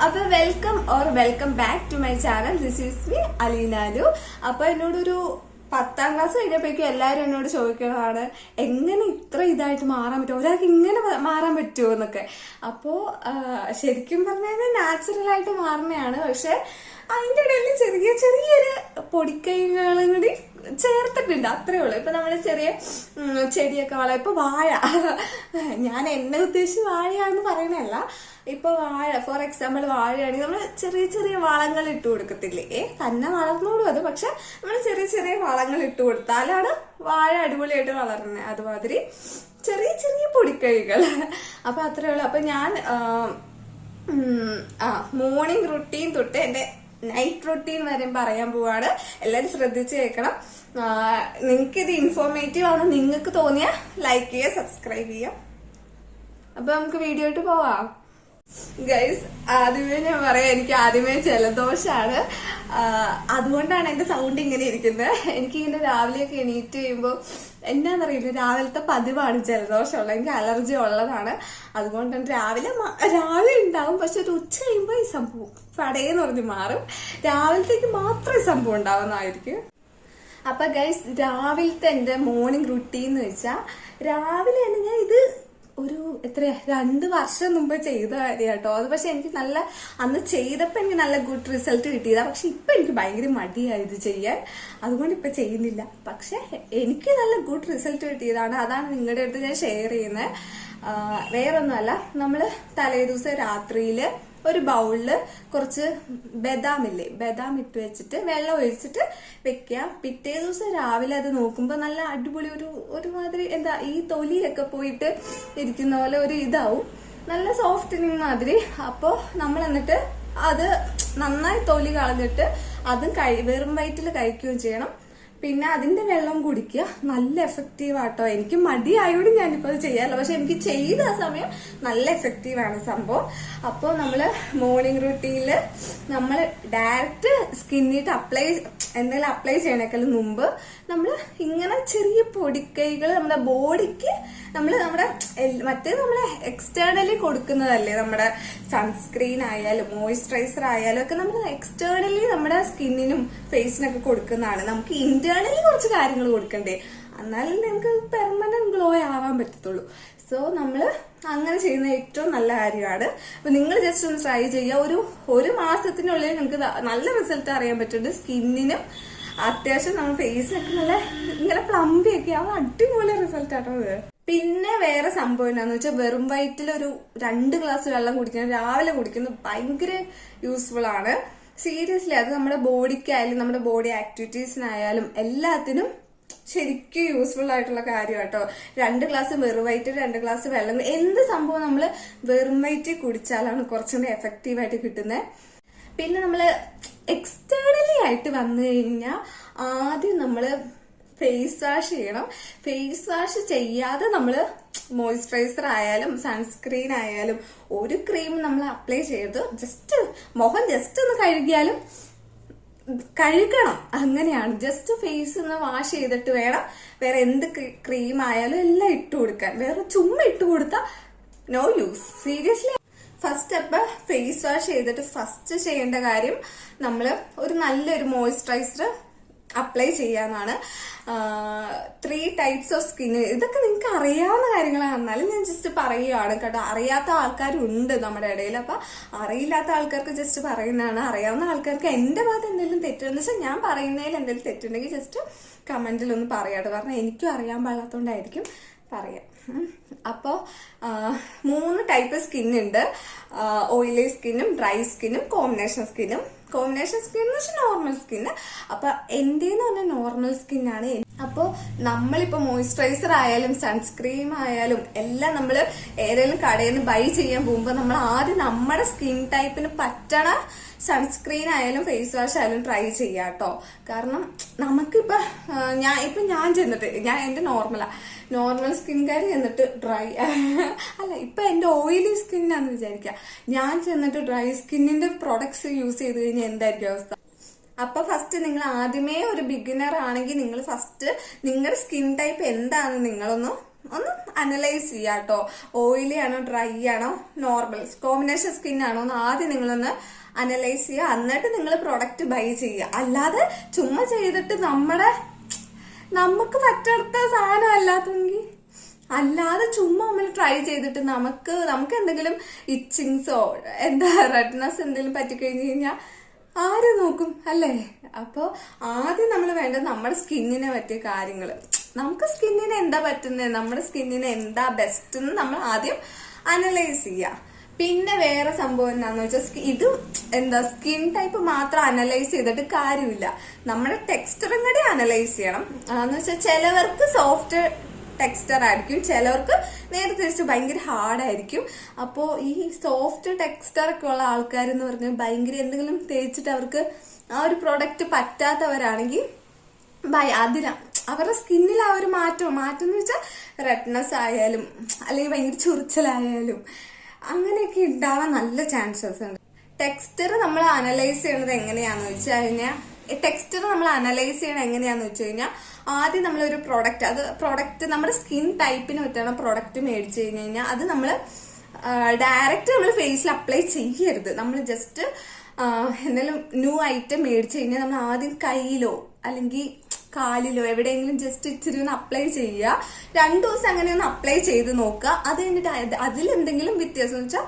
അപ്പൊ welcome back to my channel. This is me അലീനാലു. അപ്പൊ എന്നോടൊരു 10ാം ക്ലാസ് കഴിഞ്ഞപ്പോഴേക്കും എല്ലാവരും എന്നോട് ചോദിക്കുന്നതാണ്, എങ്ങനെ ഇത്ര ഇതായിട്ട് മാറാൻ പറ്റുമോ, ഒരാൾക്ക് ഇങ്ങനെ മാറാൻ പറ്റുമോ എന്നൊക്കെ. അപ്പോ ശരിക്കും പറഞ്ഞാൽ നാച്ചുറൽ ആയിട്ട് മാറുന്നതാണ്. പക്ഷെ അതിന്റെ ഇടയിൽ ചെറിയൊരു പൊടിക്കൈകളും കൂടി ചേർത്തിട്ടുണ്ട്, അത്രേ ഉള്ളൂ. ഇപ്പൊ നമ്മള് ചെറിയ ചെടിയൊക്കെ വളരും. ഇപ്പൊ വാഴ, ഞാൻ എന്നെ ഉദ്ദേശിച്ച് വാഴയാണെന്ന് പറയണല്ല. ഇപ്പൊ വാഴ, ഫോർ എക്സാമ്പിൾ വാഴയാണെങ്കിൽ നമ്മൾ ചെറിയ വളങ്ങൾ ഇട്ട് കൊടുക്കത്തില്ലേ? തന്നെ വളർന്നോളൂ അത്, പക്ഷെ നമ്മൾ ചെറിയ വളങ്ങൾ ഇട്ട് കൊടുത്താലാണ് വാഴ അടിപൊളിയായിട്ട് വളരുന്നത്. അതുമാതിരി ചെറിയ പൊടിക്കൈകൾ. അപ്പൊ അത്രേ ഉള്ളൂ. അപ്പൊ ഞാൻ മോർണിംഗ് റുട്ടീൻ തൊട്ട് എന്റെ നൈറ്റ് റുട്ടീൻ വരെ പറയാൻ പോവാണ്. എല്ലാവരും ശ്രദ്ധിച്ച് കേൾക്കണം. നിങ്ങൾക്ക് ഇത് ഇൻഫോർമേറ്റീവ് ആണ് നിങ്ങൾക്ക് തോന്നിയ ലൈക്ക് ചെയ്യുക, സബ്സ്ക്രൈബ് ചെയ്യുക. അപ്പൊ നമുക്ക് വീഡിയോ ഇട്ട് പോവാം. ഗൈസ്, ആദ്യമേ ഞാൻ പറയാം, എനിക്ക് ആദ്യമേ ജലദോഷാണ്. അതുകൊണ്ടാണ് എന്റെ സൗണ്ട് ഇങ്ങനെ ഇരിക്കുന്നത്. എനിക്കിങ്ങനെ രാവിലെയൊക്കെ എണീറ്റ് കഴിയുമ്പോൾ എന്നാന്നറിയില്ല, രാവിലത്തെ പതിവാണ് ജലദോഷമുള്ളത്. എനിക്ക് അലർജി ഉള്ളതാണ്. അതുകൊണ്ടാണ് രാവിലെ ഉണ്ടാവും, പക്ഷെ ഒരു ഉച്ച കഴിയുമ്പോൾ ഈ സംഭവം പടയെന്ന് പറഞ്ഞ് മാറും. രാവിലത്തേക്ക് മാത്രമേ സംഭവം ഉണ്ടാവുന്നതായിരിക്കും. അപ്പൊ ഗൈസ്, രാവിലത്തെ എന്റെ മോർണിംഗ് റുട്ടീൻ എന്ന് വെച്ചാൽ, രാവിലെ തന്നെ ഞാൻ ഇത് ഒരു 2 വർഷം മുമ്പ് ചെയ്ത കാര്യം കേട്ടോ. അത് പക്ഷെ എനിക്ക് അന്ന് ചെയ്തപ്പോ എനിക്ക് നല്ല ഗുഡ് റിസൾട്ട് കിട്ടിയതാ. പക്ഷെ ഇപ്പൊ എനിക്ക് ഭയങ്കര മടിയായത് ചെയ്യാൻ, അതുകൊണ്ട് ഇപ്പൊ ചെയ്യുന്നില്ല. പക്ഷെ എനിക്ക് നല്ല ഗുഡ് റിസൾട്ട് കിട്ടിയതാണ്. അതാണ് നിങ്ങളുടെ അടുത്ത് ഞാൻ ഷെയർ ചെയ്യുന്നത്. വേറൊന്നുമല്ല, നമ്മള് തലേ ദിവസം രാത്രിയില് ഒരു ബൗളില് കുറച്ച് ബദാം ഇട്ട് വെച്ചിട്ട് വെള്ളം ഒഴിച്ചിട്ട് വെക്കുക. പിറ്റേ ദിവസം രാവിലെ അത് നോക്കുമ്പോ നല്ല അടിപൊളി ഒരുമാതിരി ഈ തൊലിയൊക്കെ പോയിട്ട് ഇരിക്കുന്ന പോലെ ഒരു ഇതാവും, നല്ല സോഫ്റ്റനിങ് മാതിരി. അപ്പോ നമ്മൾ എന്നിട്ട് അത് നന്നായി തൊലി കളഞ്ഞിട്ട് അതും വെറും വയറ്റിൽ കഴിക്കുകയും ചെയ്യണം. പിന്നെ അതിന്റെ വെള്ളം കുടിക്കുക. നല്ല എഫക്റ്റീവ് ആട്ടോ. എനിക്ക് മടിയായോട് ഞാനിപ്പോ അത് ചെയ്യാറില്ല, പക്ഷെ എനിക്ക് ചെയ്ത ആ സമയം നല്ല എഫക്റ്റീവാണ് സംഭവം. അപ്പോൾ നമ്മള് മോർണിംഗ് റുട്ടീനില് നമ്മൾ ഡയറക്റ്റ് സ്കിന്നിട്ട് എന്തെങ്കിലും അപ്ലൈ ചെയ്യണേക്കാളും മുമ്പ് നമ്മൾ ഇങ്ങനെ ചെറിയ പൊടിക്കൈകൾ നമ്മുടെ ബോഡിക്ക് നമ്മള് നമ്മള് എക്സ്റ്റേണലി കൊടുക്കുന്നതല്ലേ, നമ്മുടെ സൺസ്ക്രീൻ ആയാലും മോയിസ്ചറൈസർ ആയാലും ഒക്കെ നമ്മൾ എക്സ്റ്റേണലി നമ്മുടെ സ്കിന്നിനും ഫേസിനൊക്കെ കൊടുക്കുന്നതാണ്. നമുക്ക് ഇന്റേണലി കുറച്ച് കാര്യങ്ങൾ കൊടുക്കണ്ടേ, എന്നാലും നമുക്ക് പെർമനന്റ് ഗ്ലോ ആവാൻ പറ്റത്തുള്ളൂ. സോ നമ്മള് അങ്ങനെ ചെയ്യുന്ന ഏറ്റവും നല്ല കാര്യമാണ്. അപ്പൊ നിങ്ങൾ ജസ്റ്റ് ഒന്ന് ട്രൈ ചെയ്യുക. ഒരു മാസത്തിനുള്ളിൽ നിങ്ങൾക്ക് നല്ല റിസൾട്ട് അറിയാൻ പറ്റുന്നുണ്ട്. സ്കിന്നിനും അത്യാവശ്യം നമ്മുടെ ഫേസിനൊക്കെ ഇങ്ങനെ പ്ലംബിയൊക്കെ ആവും. അടിപൊളി റിസൾട്ട് ആട്ടോ അത്. പിന്നെ വേറെ സംഭവം എന്താന്ന് വെച്ചാൽ, വെറും വയറ്റിൽ ഒരു 2 ഗ്ലാസ് വെള്ളം കുടിക്കുന്നത് രാവിലെ കുടിക്കുന്നത് ഭയങ്കര യൂസ്ഫുൾ ആണ്. സീരിയസ്ലി, അത് നമ്മുടെ ബോഡിക്കായാലും നമ്മുടെ ബോഡി ആക്ടിവിറ്റീസിനായാലും എല്ലാത്തിനും ശരിക്കും യൂസ്ഫുൾ ആയിട്ടുള്ള കാര്യം കേട്ടോ. 2 ഗ്ലാസ് വെറും വയറ്റിൽ 2 ഗ്ലാസ് വെള്ളം, എന്ത് സംഭവം നമ്മള് വെറും വയറ്റിൽ കുടിച്ചാലാണ് കുറച്ചും കൂടി എഫക്റ്റീവ് ആയിട്ട് കിട്ടുന്നത്. പിന്നെ നമ്മള് എക്സ്റ്റേണലി ആയിട്ട് വന്നു കഴിഞ്ഞാൽ ആദ്യം നമ്മള് ഫേസ് വാഷ് ചെയ്യണം. ഫേസ് വാഷ് ചെയ്യാതെ നമ്മള് മോയിസ്ചറൈസർ ആയാലും സൺസ്ക്രീൻ ആയാലും ഒരു ക്രീം നമ്മൾ അപ്ലൈ ചെയ്ത് മുഖം ജസ്റ്റ് ഒന്ന് കഴുകണം. അങ്ങനെയാണ്. ജസ്റ്റ് ഫേസ് ഒന്ന് വാഷ് ചെയ്തിട്ട് വേണം വേറെ എന്ത് ക്രീം ആയാലും എല്ലാം ഇട്ട് കൊടുക്കാൻ. വേറെ ചുമ്മാ ഇട്ട് കൊടുത്താൽ no use. Seriously, first step face wash ചെയ്തിട്ട് ഫസ്റ്റ് ചെയ്യേണ്ട കാര്യം നമ്മള് നല്ലൊരു മോയിസ്ചറൈസർ അപ്ലൈ ചെയ്യാന്നാണ്. 3 ടൈപ്സ് ഓഫ് സ്കിന്ന്, ഇതൊക്കെ നിങ്ങൾക്ക് അറിയാവുന്ന കാര്യങ്ങളാണ്, എന്നാലും ഞാൻ ജസ്റ്റ് പറയുകയാണ് കേട്ടോ. അറിയാത്ത ആൾക്കാരുണ്ട് നമ്മുടെ ഇടയിൽ. അപ്പൊ അറിയില്ലാത്ത ആൾക്കാർക്ക് ജസ്റ്റ് പറയുന്നതാണ്. അറിയാവുന്ന ആൾക്കാർക്ക് എന്റെ ഭാഗത്ത് എന്തെങ്കിലും തെറ്റുണ്ടെന്ന് വെച്ചാൽ, ഞാൻ പറയുന്നതിൽ എന്തെങ്കിലും തെറ്റുണ്ടെങ്കിൽ ജസ്റ്റ് കമന്റിൽ ഒന്ന് പറയാട്ടോ. കാരണം എനിക്കും അറിയാൻ പാടാത്തോണ്ടായിരിക്കും പറയാം. അപ്പോ 3 ടൈപ്പ് സ്കിന്നുണ്ട്. ഓയിലി സ്കിന്നും ഡ്രൈ സ്കിന്നും കോമ്പിനേഷൻ സ്കിന്നും. കോമ്പിനേഷൻ സ്കിൻ എന്ന് വെച്ചാൽ നോർമൽ സ്കിന്ന്. അപ്പൊ എന്റേന്ന് പറഞ്ഞാൽ നോർമൽ സ്കിന്നാണ്. അപ്പോ നമ്മളിപ്പോ മോയിസ്ചറൈസർ ആയാലും സൺസ്ക്രീൻ ആയാലും എല്ലാം നമ്മള് ഏതെങ്കിലും കടയിൽ നിന്ന് ബൈ ചെയ്യാൻ പോകുമ്പോ നമ്മൾ ആദ്യം നമ്മുടെ സ്കിൻ ടൈപ്പിന് പറ്റണ സൺസ്ക്രീൻ ആയാലും ഫേസ് വാഷ് ആയാലും ട്രൈ ചെയ്യാട്ടോ. കാരണം നമുക്കിപ്പോ ഞാൻ ചെന്നിട്ട് എന്റെ നോർമൽ സ്കിൻകാര് ചെന്നിട്ട് ഡ്രൈ അല്ല, ഇപ്പൊ എന്റെ ഓയിലി സ്കിന്നാന്ന് വിചാരിക്കുക. ഞാൻ ചെന്നിട്ട് ഡ്രൈ സ്കിന്നിന്റെ പ്രൊഡക്ട്സ് യൂസ് ചെയ്ത് കഴിഞ്ഞാൽ എന്തായിരിക്കും അവസ്ഥ? അപ്പൊ ഫസ്റ്റ് നിങ്ങൾ ആദ്യമേ ഒരു ബിഗിനർ ആണെങ്കിൽ നിങ്ങൾ ഫസ്റ്റ് നിങ്ങളുടെ സ്കിൻ ടൈപ്പ് എന്താണെന്ന് നിങ്ങളൊന്ന് ഒന്ന് അനലൈസ് ചെയ്യാം കേട്ടോ. ഓയിലി ആണോ ഡ്രൈ ആണോ നോർമൽ കോമ്പിനേഷൻ സ്കിൻ ആണോ എന്ന് ആദ്യം നിങ്ങളൊന്ന് അനലൈസ് ചെയ്യുക. എന്നിട്ട് നിങ്ങൾ പ്രൊഡക്റ്റ് ബൈ ചെയ്യുക. അല്ലാതെ ചുമ്മാ ചെയ്തിട്ട് നമുക്ക് പറ്റാത്ത സാധനം അല്ലാത്തെങ്കിൽ അല്ലാതെ ചുമ്മാ നമ്മൾ ട്രൈ ചെയ്തിട്ട് നമുക്ക് എന്തെങ്കിലും ഇച്ചിങ്സോ റെഡ്നെസ് എന്തെങ്കിലും പറ്റിക്കഴിഞ്ഞു കഴിഞ്ഞാൽ ആര് നോക്കും അല്ലേ? അപ്പൊ ആദ്യം നമ്മൾ വേണ്ടത് നമ്മുടെ സ്കിന്നിനെ പറ്റിയ കാര്യങ്ങൾ, നമുക്ക് സ്കിന്നിന് എന്താ പറ്റുന്നത്, നമ്മുടെ സ്കിന്നിന് എന്താ ബെസ്റ്റ് എന്ന് നമ്മൾ ആദ്യം അനലൈസ് ചെയ്യുക. പിന്നെ വേറെ സംഭവം എന്താന്ന് വെച്ചാൽ ഇത് സ്കിൻ ടൈപ്പ് മാത്രം അനലൈസ് ചെയ്തിട്ട് കാര്യമില്ല, നമ്മുടെ ടെക്സ്ചറും കൂടി അനലൈസ് ചെയ്യണം. എന്ന് വെച്ചാൽ ചിലവർക്ക് സോഫ്റ്റ് ടെക്സ്ചർ ആയിരിക്കും, ചിലവർക്ക് നേരെ തിരിച്ച് ഭയങ്കര ഹാർഡായിരിക്കും. അപ്പോൾ ഈ സോഫ്റ്റ് ടെക്സ്ചർ ഒക്കെ ഉള്ള ആൾക്കാരെന്ന് പറഞ്ഞാൽ ഭയങ്കര എന്തെങ്കിലും തേച്ചിട്ട് അവർക്ക് ആ ഒരു പ്രൊഡക്റ്റ് പറ്റാത്തവരാണെങ്കിൽ അവരുടെ സ്കിന്നിൽ ആ ഒരു മാറ്റം എന്ന് വെച്ചാൽ റെഡ്നെസ് ആയാലും അല്ലെങ്കിൽ ഭയങ്കര ചൊറിച്ചിലായാലും അങ്ങനെയൊക്കെ ഉണ്ടാവാൻ നല്ല ചാൻസസ് ഉണ്ട്. ടെക്സ്ചർ നമ്മൾ അനലൈസ് ചെയ്യണത് എങ്ങനെയാന്ന് വെച്ച് കഴിഞ്ഞാൽ ആദ്യം നമ്മളൊരു പ്രൊഡക്റ്റ് നമ്മുടെ സ്കിൻ ടൈപ്പിന് പറ്റുന്ന പ്രൊഡക്റ്റ് മേടിച്ചു കഴിഞ്ഞാൽ അത് നമ്മൾ ഡയറക്റ്റ് നമ്മൾ ഫേസിൽ അപ്ലൈ ചെയ്യരുത്. നമ്മൾ ജസ്റ്റ് എന്തെങ്കിലും ന്യൂ ഐറ്റം മേടിച്ചു കഴിഞ്ഞാൽ നമ്മൾ ആദ്യം കയ്യിലോ അല്ലെങ്കിൽ കാലിലോ എവിടെയെങ്കിലും ജസ്റ്റ് ഇച്ചിരി ഒന്ന് അപ്ലൈ ചെയ്യുക. 2 ദിവസം അങ്ങനെ ഒന്ന് അപ്ലൈ ചെയ്ത് നോക്കുക. അത് കഴിഞ്ഞിട്ട് അതിലെന്തെങ്കിലും വ്യത്യാസം എന്ന് വെച്ചാൽ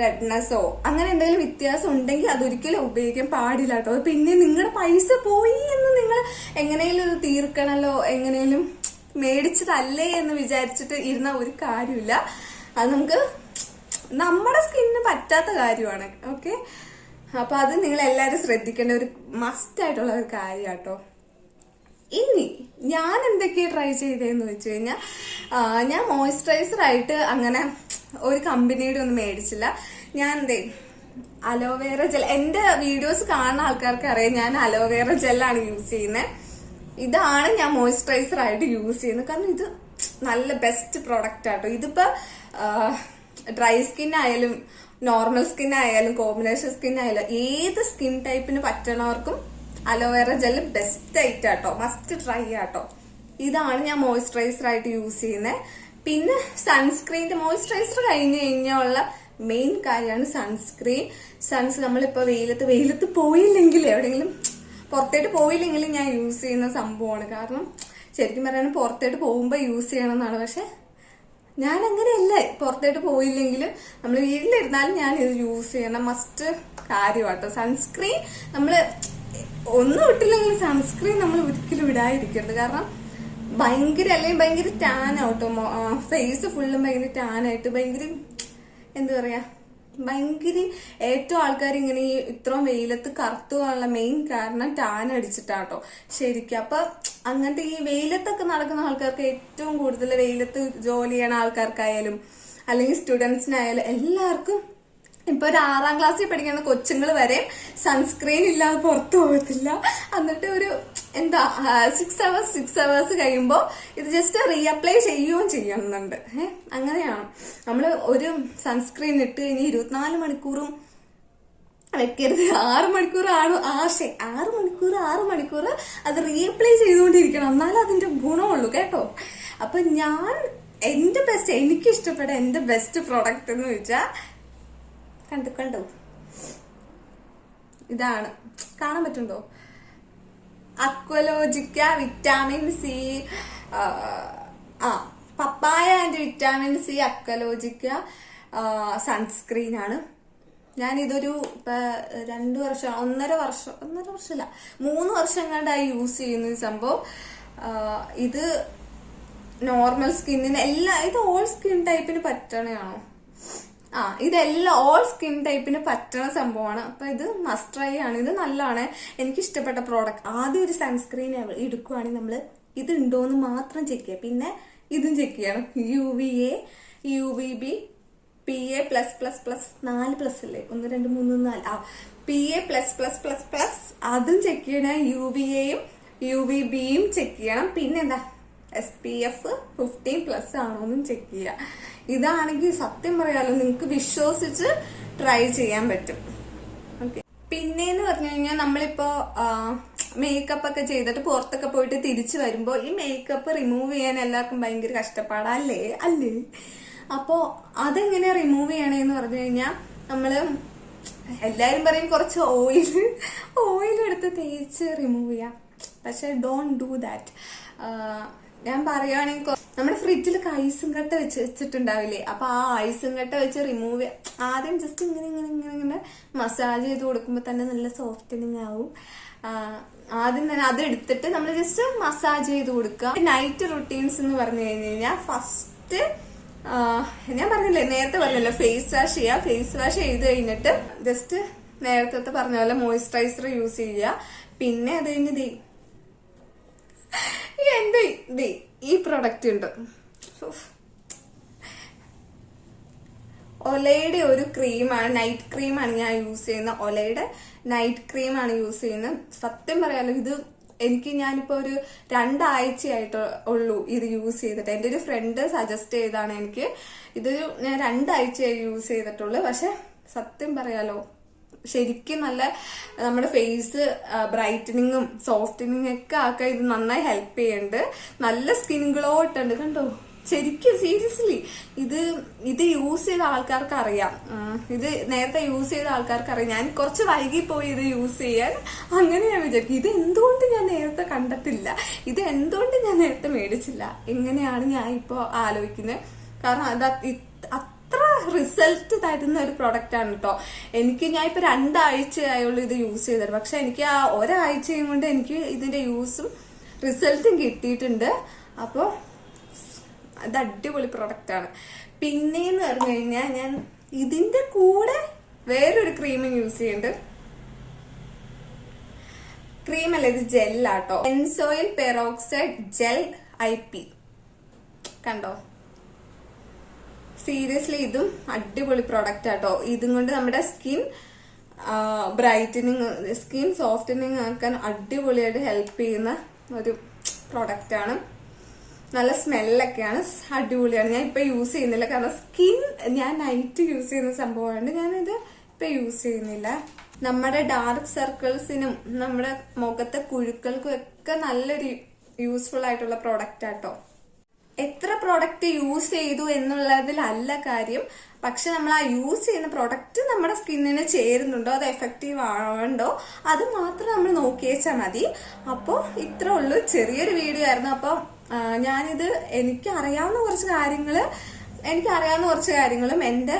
റെഡ്നെസ്സോ അങ്ങനെ എന്തെങ്കിലും വ്യത്യാസം ഉണ്ടെങ്കിൽ അതൊരിക്കലും ഉപയോഗിക്കാൻ പാടില്ല കേട്ടോ. പിന്നെ നിങ്ങളുടെ പൈസ പോയി എന്ന് നിങ്ങൾ എങ്ങനെയും ഇത് തീർക്കണല്ലോ, എങ്ങനെയും മേടിച്ചതല്ലേ എന്ന് വിചാരിച്ചിട്ട് ഇരുന്ന ഒരു കാര്യമില്ല. അത് നമ്മുടെ സ്കിന്നിന് പറ്റാത്ത കാര്യമാണ്. ഓക്കെ, അപ്പൊ അത് നിങ്ങൾ എല്ലാവരും ശ്രദ്ധിക്കേണ്ട ഒരു മസ്റ്റ് ആയിട്ടുള്ള ഒരു കാര്യം കേട്ടോ. ഇനി ഞാൻ എന്തൊക്കെയാ ട്രൈ ചെയ്തതെന്ന് വെച്ച് കഴിഞ്ഞാൽ ഞാൻ മോയ്സ്ചറൈസർ ആയിട്ട് അങ്ങനെ ഒരു കമ്പനിയുടെ ഒന്നും മേടിച്ചില്ല. ഞാൻ അലോവേറ ജെൽ, എന്റെ വീഡിയോസ് കാണുന്ന ആൾക്കാർക്ക് അറിയാം ഞാൻ അലോവേറ ജെല്ലാണ് യൂസ് ചെയ്യുന്നത്. ഇതാണ് ഞാൻ മോയ്സ്ചറൈസർ ആയിട്ട് യൂസ് ചെയ്യുന്നത്. കാരണം ഇത് നല്ല ബെസ്റ്റ് പ്രൊഡക്റ്റ് ആട്ടോ. ഇതിപ്പോ ഡ്രൈ സ്കിൻ ആയാലും നോർമൽ സ്കിൻ ആയാലും കോമ്പിനേഷൻ സ്കിൻ ആയാലും ഏത് സ്കിൻ ടൈപ്പിന് പറ്റണവർക്കും അലോവേറ ജെൽ ബെസ്റ്റ് ആയിട്ടാട്ടോ, മസ്റ്റ് ട്രൈ ആട്ടോ. ഇതാണ് ഞാൻ മോയ്സ്ചറൈസർ ആയിട്ട് യൂസ് ചെയ്യുന്നത്. പിന്നെ മോയ്സ്ചറൈസർ കഴിഞ്ഞ് കഴിഞ്ഞുള്ള മെയിൻ കാര്യമാണ് സൺസ്ക്രീൻ. നമ്മളിപ്പോ വെയിലത്ത് പോയില്ലെങ്കിൽ, എവിടെയെങ്കിലും പുറത്തേട്ട് പോയില്ലെങ്കിൽ ഞാൻ യൂസ് ചെയ്യുന്ന സംഭവമാണ്. കാരണം ശരിക്കും പറയാൻ പുറത്തേട്ട് പോകുമ്പോ യൂസ് ചെയ്യണം എന്നാണ്. പക്ഷെ ഞാൻ അങ്ങനെയല്ല, പുറത്തേട്ട് പോയില്ലെങ്കിലും നമ്മൾ വീട്ടിലിരുന്നാലും ഞാൻ ഇത് യൂസ് ചെയ്യണം, മസ്റ്റ് കാര്യമാട്ടോ. സൺസ്ക്രീൻ നമ്മള് ഒന്നും ഇട്ടില്ലെങ്കിൽ സൺസ്ക്രീൻ നമ്മൾ ഒരിക്കലും ഇടാതിരിക്കരുത്. കാരണം ഭയങ്കര ടാൻ ആവട്ടോ, ഫേസ് ഫുള്ളും ഭയങ്കര ടാൻ ആയിട്ട് എന്താ പറയാ ഏറ്റവും ആൾക്കാർ ഇങ്ങനെ ഈ ഇത്രയും വെയിലത്ത് കറുത്തു പോകാനുള്ള മെയിൻ കാരണം ടാൻ അടിച്ചിട്ടാട്ടോ ശരിക്കും. അപ്പൊ അങ്ങനത്തെ ഈ വെയിലത്തൊക്കെ നടക്കുന്ന ആൾക്കാർക്ക്, ഏറ്റവും കൂടുതൽ വെയിലത്ത് ജോലി ചെയ്യണ ആൾക്കാർക്കായാലും അല്ലെങ്കിൽ സ്റ്റുഡൻസിനായാലും എല്ലാവർക്കും, ഇപ്പൊ ഒരു 6ാം ക്ലാസ്സിൽ പഠിക്കുന്ന കൊച്ചുങ്ങൾ വരെ സൺസ്ക്രീൻ ഇല്ലാതെ പുറത്തു പോകത്തില്ല. എന്നിട്ട് ഒരു 6 hours കഴിയുമ്പോ ഇത് ജസ്റ്റ് റീഅപ്ലൈ ചെയ്യുകയും ചെയ്യുന്നുണ്ട്. അങ്ങനെയാണ് നമ്മള് ഒരു സൺസ്ക്രീൻ ഇട്ട് കഴിഞ്ഞ് 24 മണിക്കൂറും വെക്കരുത്. 6 മണിക്കൂർ അത് റീഅപ്ലൈ ചെയ്തുകൊണ്ടിരിക്കണം, എന്നാലും അതിന്റെ ഗുണമുള്ളൂ കേട്ടോ. അപ്പൊ എനിക്ക് ഇഷ്ടപ്പെട്ട എന്റെ ബെസ്റ്റ് പ്രോഡക്റ്റ് എന്ന് വെച്ചാൽ കണ്ടോ, ഇതാണ്. കാണാൻ പറ്റുണ്ടോ? Aqualogica vitamin C, papaya and vitamin C Aqualogica sunscreen ആണ്. ഞാൻ ഇതൊരു 2 വർഷം 1.5 വർഷമല്ല 3 വർഷം കണ്ടായി യൂസ് ചെയ്യുന്ന ഈ സംഭവം. ഇത് നോർമൽ സ്കിന്നിന് ഇത് ഓൾ സ്കിൻ ടൈപ്പിന് പറ്റണയാണോ? ഇതെല്ലാം ഓൾ സ്കിൻ ടൈപ്പിന് പറ്റുന്ന സംഭവമാണ്. അപ്പൊ ഇത് മസ്റ്റ് ട്രൈ ആണ്. ഇത് നല്ലതാണ്, എനിക്ക് ഇഷ്ടപ്പെട്ട പ്രോഡക്റ്റ്. ആദ്യം ഒരു സൺസ്ക്രീൻ എടുക്കുവാണെങ്കിൽ നമ്മൾ ഇത് ഉണ്ടോന്ന് മാത്രം ചെക്ക് ചെയ്യുക. പിന്നെ ഇതും ചെക്ക് ചെയ്യണം. UVA UVB PA+++, 4 പ്ലസ് അല്ലേ, 1 2 3 4 PA++++, അതും ചെക്ക് ചെയ്യണം. UVAയും UVBയും ചെക്ക് ചെയ്യണം. പിന്നെന്താ SPF 15+ ആണോന്നും ചെക്ക് ചെയ്യുക. ഇതാണെങ്കിൽ സത്യം പറയാലോ നിങ്ങൾക്ക് വിശ്വസിച്ച് ട്രൈ ചെയ്യാൻ പറ്റും. ഓക്കെ, പിന്നെന്ന് പറഞ്ഞു കഴിഞ്ഞാൽ നമ്മളിപ്പോ മേക്കപ്പ് ഒക്കെ ചെയ്തിട്ട് പുറത്തൊക്കെ പോയിട്ട് തിരിച്ചു വരുമ്പോ ഈ മേക്കപ്പ് റിമൂവ് ചെയ്യാൻ എല്ലാവർക്കും ഭയങ്കര കഷ്ടപ്പാടാ അല്ലേ അല്ലേ? അപ്പോ അതെങ്ങനെ റിമൂവ് ചെയ്യണേന്ന് പറഞ്ഞു കഴിഞ്ഞാൽ നമ്മള് എല്ലാരും പറയും കുറച്ച് ഓയിൽ എടുത്ത് തേച്ച് റിമൂവ് ചെയ്യാം. പക്ഷെ ഡോണ്ട് ഡു ദാറ്റ്. ഞാൻ പറയുകയാണെങ്കിൽ നമ്മുടെ ഫ്രിഡ്ജിൽ ഐസും കട്ട വെച്ചിട്ടുണ്ടാവില്ലേ, അപ്പൊ ആ ഐസും കട്ട വെച്ച് റിമൂവ് ആദ്യം ജസ്റ്റ് ഇങ്ങനെ മസാജ് ചെയ്ത് കൊടുക്കുമ്പോ തന്നെ നല്ല സോഫ്റ്റനിങ് ആവും. ആദ്യം തന്നെ അത് എടുത്തിട്ട് നമ്മൾ ജസ്റ്റ് മസാജ് ചെയ്ത് കൊടുക്കുക. നൈറ്റ് റുട്ടീൻസ് എന്ന് പറഞ്ഞു കഴിഞ്ഞാൽ ഫസ്റ്റ് ഞാൻ പറഞ്ഞില്ലേ, നേരത്തെ പറഞ്ഞല്ലോ ഫേസ് വാഷ് ചെയ്യുക. ഫേസ് വാഷ് ചെയ്ത് കഴിഞ്ഞിട്ട് ജസ്റ്റ് നേരത്തെ പറഞ്ഞ പോലെ മോയിസ്ചറൈസർ യൂസ് ചെയ്യുക. പിന്നെ അത് കഴിഞ്ഞ് എന്റെ ഈ പ്രൊഡക്റ്റ് ഉണ്ട്, ഒലയുടെ ഒരു ക്രീമാണ്, നൈറ്റ് ക്രീമാണ് ഞാൻ യൂസ് ചെയ്യുന്നത്. ഒലയുടെ നൈറ്റ് ക്രീമാണ് യൂസ് ചെയ്യുന്നത്. സത്യം പറയാലോ, ഇത് ഞാനിപ്പോ ഒരു 2 ആഴ്ചയായിട്ട് ഉള്ളൂ ഇത് യൂസ് ചെയ്തിട്ട്. എന്റെ ഒരു ഫ്രണ്ട് സജസ്റ്റ് ചെയ്താണ് എനിക്ക്. ഞാൻ 2 ആഴ്ചയായി യൂസ് ചെയ്തിട്ടുള്ളൂ. പക്ഷെ സത്യം പറയാലോ, ശരിക്കും നല്ല നമ്മുടെ ഫേസ് ബ്രൈറ്റനിങ്ങും സോഫ്റ്റനിങ്ങും ഒക്കെ ആക്കാൻ ഇത് നന്നായി ഹെൽപ്പ് ചെയ്യുന്നുണ്ട്. നല്ല സ്കിൻ ഗ്ലോ ഇട്ടുണ്ട് കണ്ടോ. ശരിക്കും സീരിയസ്ലി ഇത് യൂസ് ചെയ്ത ആൾക്കാർക്ക് അറിയാം. ഇത് നേരത്തെ യൂസ് ചെയ്ത ആൾക്കാർക്ക് അറിയാം. ഞാൻ കുറച്ച് വൈകി പോയി ഇത് യൂസ് ചെയ്യാൻ. അങ്ങനെ ഞാൻ വിചാരിക്കും, ഇത് എന്തുകൊണ്ട് ഞാൻ നേരത്തെ കണ്ടിട്ടില്ല, ഇത് എന്തുകൊണ്ട് ഞാൻ നേരത്തെ മേടിച്ചില്ല, എങ്ങനെയാണ് ഞാൻ ഇപ്പോ ആലോചിക്കുന്നത്. കാരണം അത്ര റിസൾട്ട് തരുന്ന ഒരു പ്രൊഡക്റ്റ് ആണ് കേട്ടോ. ഞാൻ ഇപ്പൊ 2 ആഴ്ചയായുള്ളൂ ഇത് യൂസ് ചെയ്തത്. പക്ഷെ എനിക്ക് ആ ഒരാഴ്ചയും കൊണ്ട് എനിക്ക് ഇതിന്റെ യൂസും റിസൾട്ടും കിട്ടിയിട്ടുണ്ട്. അപ്പോ അത് അടിപൊളി പ്രൊഡക്റ്റ് ആണ്. പിന്നെന്ന് പറഞ്ഞു കഴിഞ്ഞാൽ ഞാൻ ഇതിന്റെ കൂടെ വേറൊരു ക്രീം യൂസ് ചെയ്യുന്നുണ്ട്. ക്രീമല്ല, ഇത് ജെല്ലാട്ടോ. ബെൻസോയിൽ പെറോക്സൈഡ് ജെൽ IP കണ്ടോ. സീരിയസ്ലി ഇതും അടിപൊളി പ്രൊഡക്റ്റ് ആട്ടോ. ഇതും കൊണ്ട് നമ്മുടെ സ്കിൻ ബ്രൈറ്റനിങ്, സ്കിൻ സോഫ്റ്റനിങ് ആക്കാൻ അടിപൊളിയായിട്ട് ഹെൽപ്പ് ചെയ്യുന്ന ഒരു പ്രൊഡക്റ്റ് ആണ്. നല്ല സ്മെല്ലൊക്കെയാണ്, അടിപൊളിയാണ്. ഞാൻ ഇപ്പൊ യൂസ് ചെയ്യുന്നില്ല, കാരണം ഞാൻ നൈറ്റ് യൂസ് ചെയ്യുന്ന സംഭവമാണ്. ഞാനിത് ഇപ്പൊ യൂസ് ചെയ്യുന്നില്ല. നമ്മുടെ ഡാർക്ക് സർക്കിൾസിനും നമ്മുടെ മുഖത്തെ കുഴുക്കൾക്കും ഒക്കെ നല്ലൊരു യൂസ്ഫുൾ ആയിട്ടുള്ള പ്രൊഡക്റ്റ് ആട്ടോ. എത്ര പ്രൊഡക്റ്റ് യൂസ് ചെയ്തു എന്നുള്ളതിലല്ല കാര്യം, പക്ഷെ നമ്മൾ ആ യൂസ് ചെയ്യുന്ന പ്രൊഡക്റ്റ് നമ്മുടെ സ്കിന്നിന് ചേരുന്നുണ്ടോ, അത് എഫക്റ്റീവ് ആവുന്നുണ്ടോ, അത് മാത്രം നമ്മൾ നോക്കിയേച്ചാൽ മതി. അപ്പോൾ ഇത്ര ഉള്ളൂ, ചെറിയൊരു വീഡിയോ ആയിരുന്നു. അപ്പോൾ ഞാനിത് എനിക്കറിയാവുന്ന കുറച്ച് കാര്യങ്ങളും എന്റെ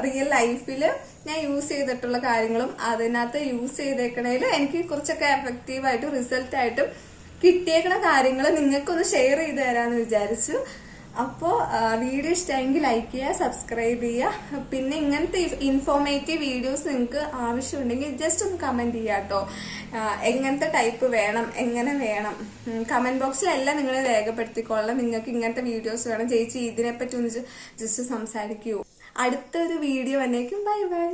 റിയൽ ലൈഫിൽ ഞാൻ യൂസ് ചെയ്തിട്ടുള്ള കാര്യങ്ങളും അതിനകത്ത് യൂസ് ചെയ്തേക്കണേൽ എനിക്ക് കുറച്ചൊക്കെ എഫക്റ്റീവായിട്ടും റിസൾട്ടായിട്ടും കിട്ടിയേക്കണ കാര്യങ്ങൾ നിങ്ങൾക്കൊന്ന് ഷെയർ ചെയ്ത് തരാന്ന് വിചാരിച്ചു. അപ്പോ വീഡിയോ ഇഷ്ടമെങ്കിൽ ലൈക്ക് ചെയ്യുക, സബ്സ്ക്രൈബ് ചെയ്യുക. പിന്നെ ഇങ്ങനത്തെ ഇൻഫോർമേറ്റീവ് വീഡിയോസ് നിങ്ങൾക്ക് ആവശ്യമുണ്ടെങ്കിൽ ജസ്റ്റ് ഒന്ന് കമന്റ് ചെയ്യുക കേട്ടോ. എങ്ങനത്തെ ടൈപ്പ് വേണം, എങ്ങനെ വേണം, കമന്റ് ബോക്സിലെല്ലാം നിങ്ങൾ രേഖപ്പെടുത്തിക്കൊള്ളാം. നിങ്ങൾക്ക് ഇങ്ങനത്തെ വീഡിയോസ് വേണം, ചേച്ചി ഇതിനെപ്പറ്റി ഒന്ന് ജസ്റ്റ് സംസാരിക്കൂ. അടുത്തൊരു വീഡിയോ വന്നേക്കും. Bye by.